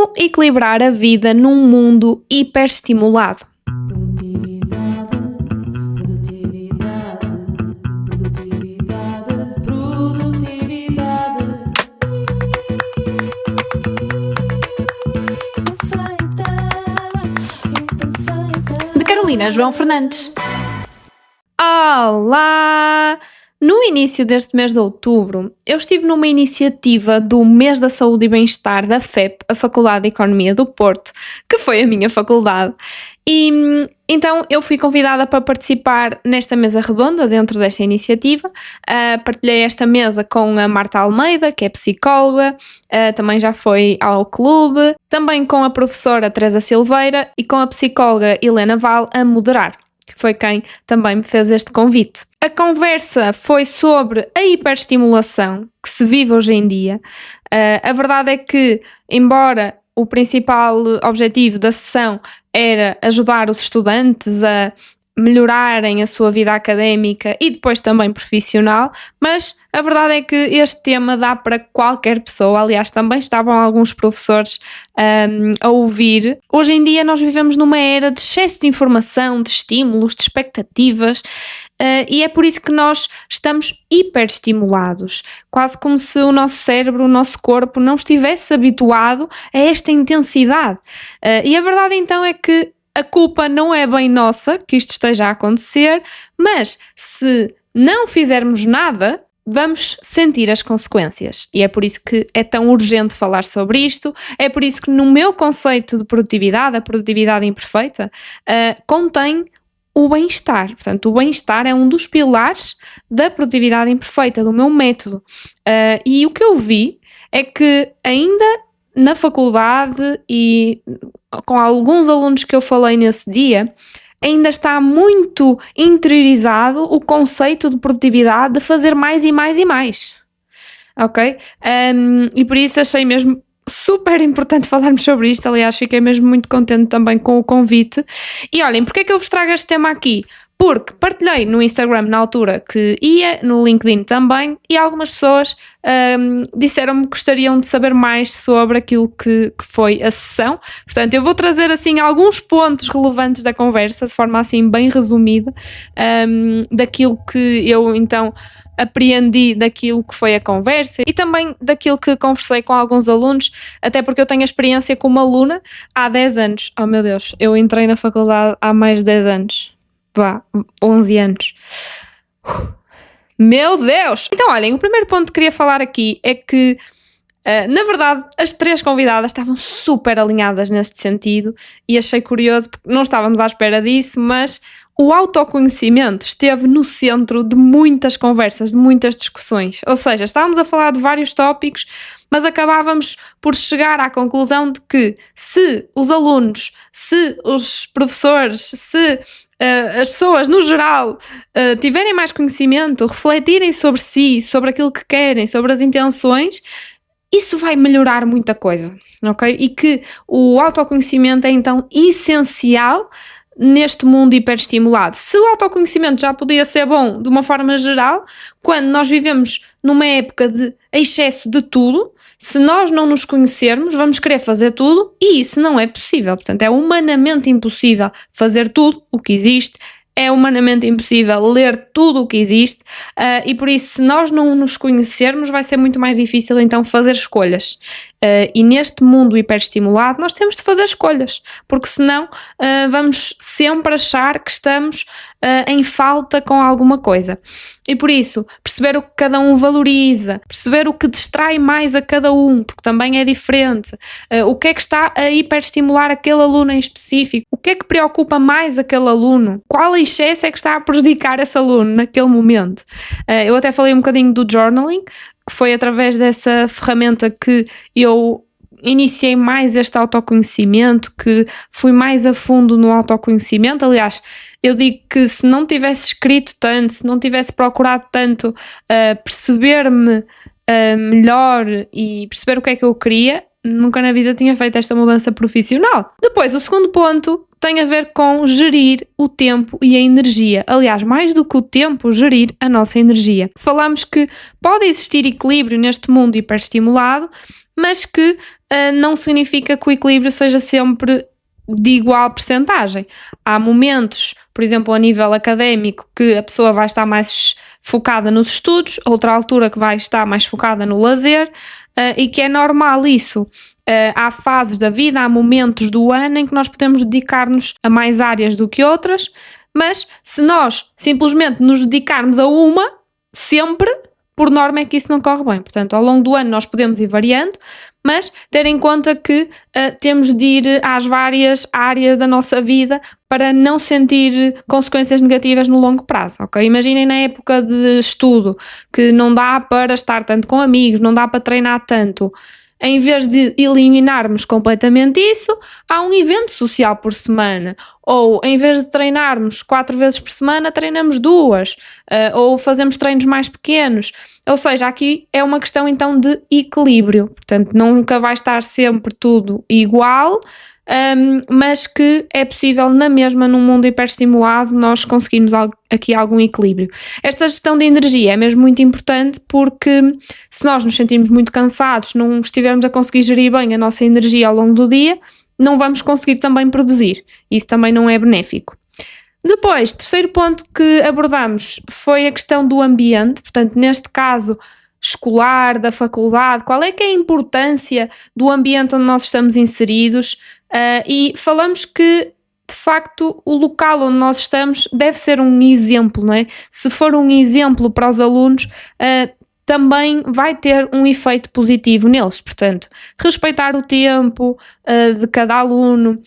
Como equilibrar a vida num mundo hiperestimulado? Produtividade, produtividade, produtividade, produtividade. Perfeita, imperfeita. De Carolina João Fernandes. Olá! No início deste mês de outubro, eu estive numa iniciativa do Mês da Saúde e Bem-Estar da FEP, a Faculdade de Economia do Porto, que foi a minha faculdade. E então eu fui convidada para participar nesta mesa redonda dentro desta iniciativa. Partilhei esta mesa com a Marta Almeida, que é psicóloga, também já foi ao clube, também com a professora Teresa Silveira e com a psicóloga Helena Val a moderar, que foi quem também me fez este convite. A conversa foi sobre a hiperestimulação que se vive hoje em dia. A verdade é que, embora o principal objetivo da sessão era ajudar os estudantes a melhorarem a sua vida académica e depois também profissional, mas a verdade é que este tema dá para qualquer pessoa. Aliás, também estavam alguns professores a ouvir. Hoje em dia nós vivemos numa era de excesso de informação, de estímulos, de expectativas, e é por isso que nós estamos hiperestimulados, quase como se o nosso cérebro, o nosso corpo não estivesse habituado a esta intensidade. E a verdade então é que a culpa não é bem nossa que isto esteja a acontecer, mas se não fizermos nada, vamos sentir as consequências. E é por isso que é tão urgente falar sobre isto, é por isso que no meu conceito de produtividade, a produtividade imperfeita, contém o bem-estar. Portanto, o bem-estar é um dos pilares da produtividade imperfeita, do meu método. E o que eu vi é que ainda na faculdade e com alguns alunos que eu falei nesse dia, ainda está muito interiorizado o conceito de produtividade de fazer mais e mais e mais, ok? E por isso achei mesmo super importante falarmos sobre isto. Aliás, fiquei mesmo muito contente também com o convite. E olhem, porque é que eu vos trago este tema aqui? Porque partilhei no Instagram na altura que ia, no LinkedIn também, e algumas pessoas disseram-me que gostariam de saber mais sobre aquilo que foi a sessão. Portanto, eu vou trazer assim alguns pontos relevantes da conversa, de forma assim bem resumida, daquilo que eu então apreendi daquilo que foi a conversa e também daquilo que conversei com alguns alunos, até porque eu tenho a experiência como aluna há 10 anos. Oh meu Deus, eu entrei na faculdade há mais de 10 anos. 11 anos. Meu Deus! Então, olhem, o primeiro ponto que queria falar aqui é que, na verdade, as 3 convidadas estavam super alinhadas neste sentido e achei curioso, porque não estávamos à espera disso, mas o autoconhecimento esteve no centro de muitas conversas, de muitas discussões. Ou seja, estávamos a falar de vários tópicos, mas acabávamos por chegar à conclusão de que se os alunos, se os professores, se as pessoas no geral tiverem mais conhecimento, refletirem sobre si, sobre aquilo que querem, sobre as intenções, isso vai melhorar muita coisa, ok? E que o autoconhecimento é então essencial neste mundo hiperestimulado. Se o autoconhecimento já podia ser bom de uma forma geral, quando nós vivemos numa época de excesso de tudo, se nós não nos conhecermos, vamos querer fazer tudo e isso não é possível. Portanto, é humanamente impossível fazer tudo o que existe, é humanamente impossível ler tudo o que existe, e por isso, se nós não nos conhecermos, vai ser muito mais difícil então fazer escolhas. E neste mundo hiperestimulado nós temos de fazer escolhas, porque senão vamos sempre achar que estamos em falta com alguma coisa. E por isso, perceber o que cada um valoriza, perceber o que distrai mais a cada um, porque também é diferente, o que é que está a hiperestimular aquele aluno em específico, o que é que preocupa mais aquele aluno, qual excesso é que está a prejudicar esse aluno naquele momento. Eu até falei um bocadinho do journaling, que foi através dessa ferramenta que eu iniciei mais este autoconhecimento, que fui mais a fundo no autoconhecimento. Aliás, eu digo que se não tivesse escrito tanto, se não tivesse procurado tanto perceber-me melhor e perceber o que é que eu queria, nunca na vida tinha feito esta mudança profissional. Depois, o segundo ponto tem a ver com gerir o tempo e a energia. Aliás, mais do que o tempo, gerir a nossa energia. Falamos que pode existir equilíbrio neste mundo hiperestimulado mas que não significa que o equilíbrio seja sempre de igual percentagem. Há momentos, por exemplo, a nível académico, que a pessoa vai estar mais focada nos estudos, outra altura que vai estar mais focada no lazer, e que é normal isso. Há fases da vida, há momentos do ano em que nós podemos dedicar-nos a mais áreas do que outras, mas se nós simplesmente nos dedicarmos a uma, sempre, por norma é que isso não corre bem. Portanto, ao longo do ano nós podemos ir variando, mas ter em conta que temos de ir às várias áreas da nossa vida para não sentir consequências negativas no longo prazo, ok? Imaginem na época de estudo, que não dá para estar tanto com amigos, não dá para treinar tanto. Em vez de eliminarmos completamente isso, há um evento social por semana. Ou em vez de treinarmos 4 vezes por semana, treinamos 2. Ou fazemos treinos mais pequenos. Ou seja, aqui é uma questão então de equilíbrio. Portanto, nunca vai estar sempre tudo igual, mas que é possível na mesma, num mundo hiperestimulado, nós conseguirmos aqui algum equilíbrio. Esta gestão de energia é mesmo muito importante, porque se nós nos sentirmos muito cansados, não estivermos a conseguir gerir bem a nossa energia ao longo do dia, não vamos conseguir também produzir. Isso também não é benéfico. Depois, terceiro ponto que abordamos foi a questão do ambiente, portanto, neste caso escolar, da faculdade, qual é que é a importância do ambiente onde nós estamos inseridos, e falamos que, de facto, o local onde nós estamos deve ser um exemplo, não é? Se for um exemplo para os alunos, também vai ter um efeito positivo neles. Portanto, respeitar o tempo de cada aluno,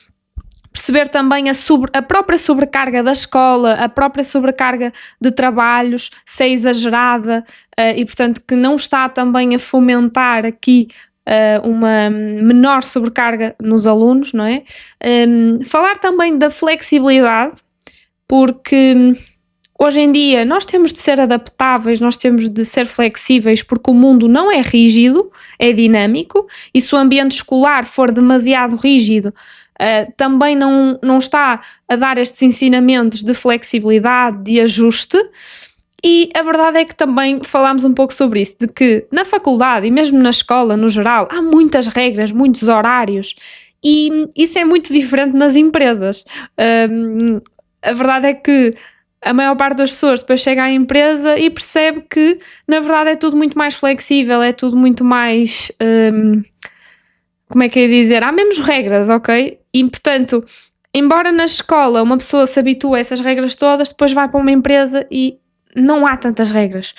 perceber também a própria sobrecarga da escola, a própria sobrecarga de trabalhos, se é exagerada, e portanto que não está também a fomentar aqui uma menor sobrecarga nos alunos, não é? Falar também da flexibilidade, porque hoje em dia nós temos de ser adaptáveis, nós temos de ser flexíveis, porque o mundo não é rígido, é dinâmico, e se o ambiente escolar for demasiado rígido, também não está a dar estes ensinamentos de flexibilidade, de ajuste. E a verdade é que também falámos um pouco sobre isso, de que na faculdade e mesmo na escola no geral há muitas regras, muitos horários, e isso é muito diferente nas empresas. A verdade é que a maior parte das pessoas depois chega à empresa e percebe que na verdade é tudo muito mais flexível, é tudo muito mais... como é que é dizer? Há menos regras, ok? E portanto, embora na escola uma pessoa se habitue a essas regras todas, depois vai para uma empresa e não há tantas regras.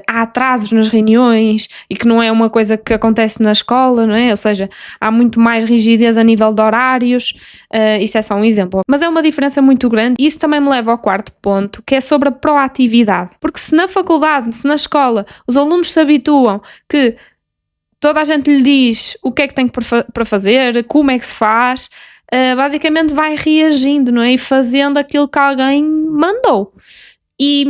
Há atrasos nas reuniões, e que não é uma coisa que acontece na escola, não é? Ou seja, há muito mais rigidez a nível de horários. Isso é só um exemplo. Mas é uma diferença muito grande, e isso também me leva ao quarto ponto, que é sobre a proatividade. Porque se na faculdade, se na escola, os alunos se habituam que toda a gente lhe diz o que é que tem para fazer, como é que se faz, basicamente vai reagindo, não é? E fazendo aquilo que alguém mandou. E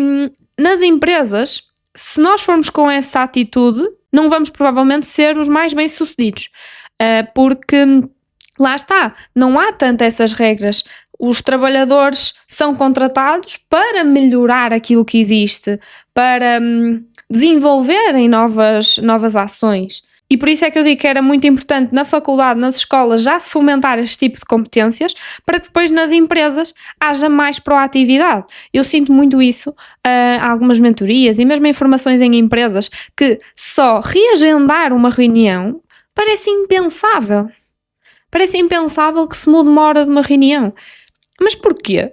nas empresas, se nós formos com essa atitude, não vamos provavelmente ser os mais bem-sucedidos, porque lá está, não há tanto essas regras. Os trabalhadores são contratados para melhorar aquilo que existe, para desenvolverem novas ações. E por isso é que eu digo que era muito importante na faculdade, nas escolas, já se fomentar este tipo de competências, para que depois nas empresas haja mais proatividade. Eu sinto muito isso, algumas mentorias e mesmo em formações em empresas, que só reagendar uma reunião parece impensável. Parece impensável que se mude uma hora de uma reunião. Mas porquê?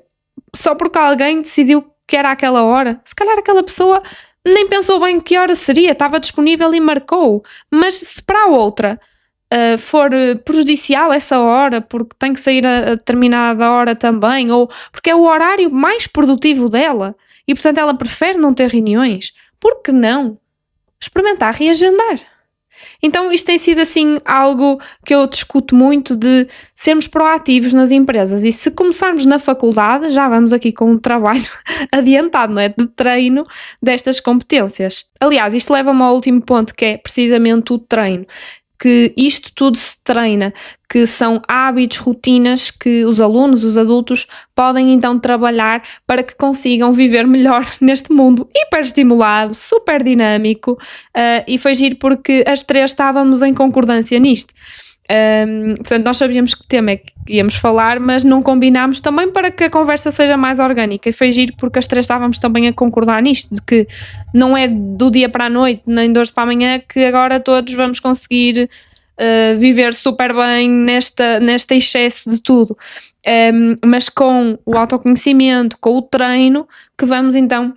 Só porque alguém decidiu que era aquela hora? Se calhar aquela pessoa nem pensou bem que hora seria, estava disponível e marcou. Mas se para a outra for prejudicial essa hora, porque tem que sair a determinada hora também, ou porque é o horário mais produtivo dela, e portanto ela prefere não ter reuniões, por que não experimentar reagendar? Então isto tem sido assim algo que eu discuto muito, de sermos proativos nas empresas, e se começarmos na faculdade já vamos aqui com um trabalho adiantado, não é? De treino destas competências. Aliás, isto leva-me ao último ponto, que é precisamente o treino. que isto tudo se treina, que são hábitos, rotinas que os alunos, os adultos, podem então trabalhar para que consigam viver melhor neste mundo hiperestimulado, super dinâmico, e foi giro porque as três estávamos em concordância nisto. Portanto, nós sabíamos que tema é que íamos falar, mas não combinámos também para que a conversa seja mais orgânica, e foi giro porque as três estávamos também a concordar nisto, de que não é do dia para a noite, nem de hoje para amanhã, que agora todos vamos conseguir viver super bem neste excesso de tudo, mas com o autoconhecimento, com o treino, que vamos então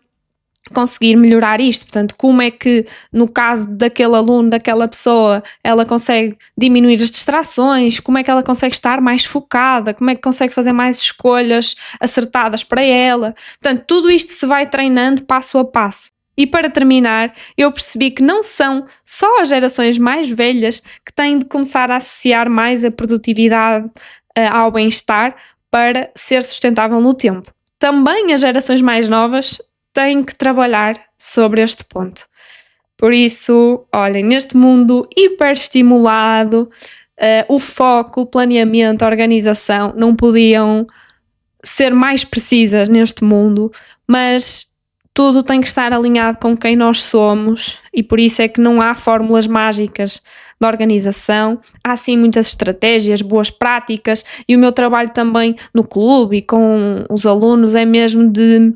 conseguir melhorar isto. Portanto, como é que no caso daquele aluno, daquela pessoa, ela consegue diminuir as distrações, como é que ela consegue estar mais focada, como é que consegue fazer mais escolhas acertadas para ela. Portanto, tudo isto se vai treinando passo a passo. E para terminar, eu percebi que não são só as gerações mais velhas que têm de começar a associar mais a produtividade ao bem-estar para ser sustentável no tempo. Também as gerações mais novas têm que trabalhar sobre este ponto. Por isso, olhem, neste mundo hiperestimulado, o foco, o planeamento, a organização não podiam ser mais precisas neste mundo, mas tudo tem que estar alinhado com quem nós somos, e por isso é que não há fórmulas mágicas de organização. Há sim muitas estratégias, boas práticas, e o meu trabalho também no clube e com os alunos é mesmo de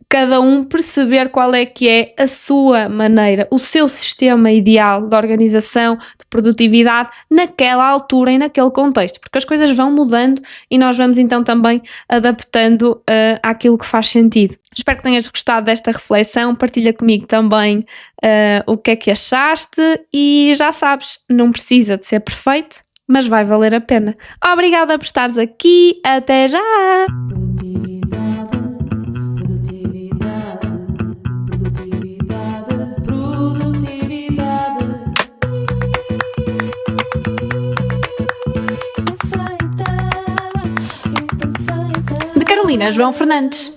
cada um perceber qual é que é a sua maneira, o seu sistema ideal de organização, de produtividade naquela altura e naquele contexto, porque as coisas vão mudando e nós vamos então também adaptando àquilo que faz sentido. Espero que tenhas gostado desta reflexão, partilha comigo também o que é que achaste, e já sabes, não precisa de ser perfeito, mas vai valer a pena. Obrigada por estares aqui, até já! Carolina João Fernandes.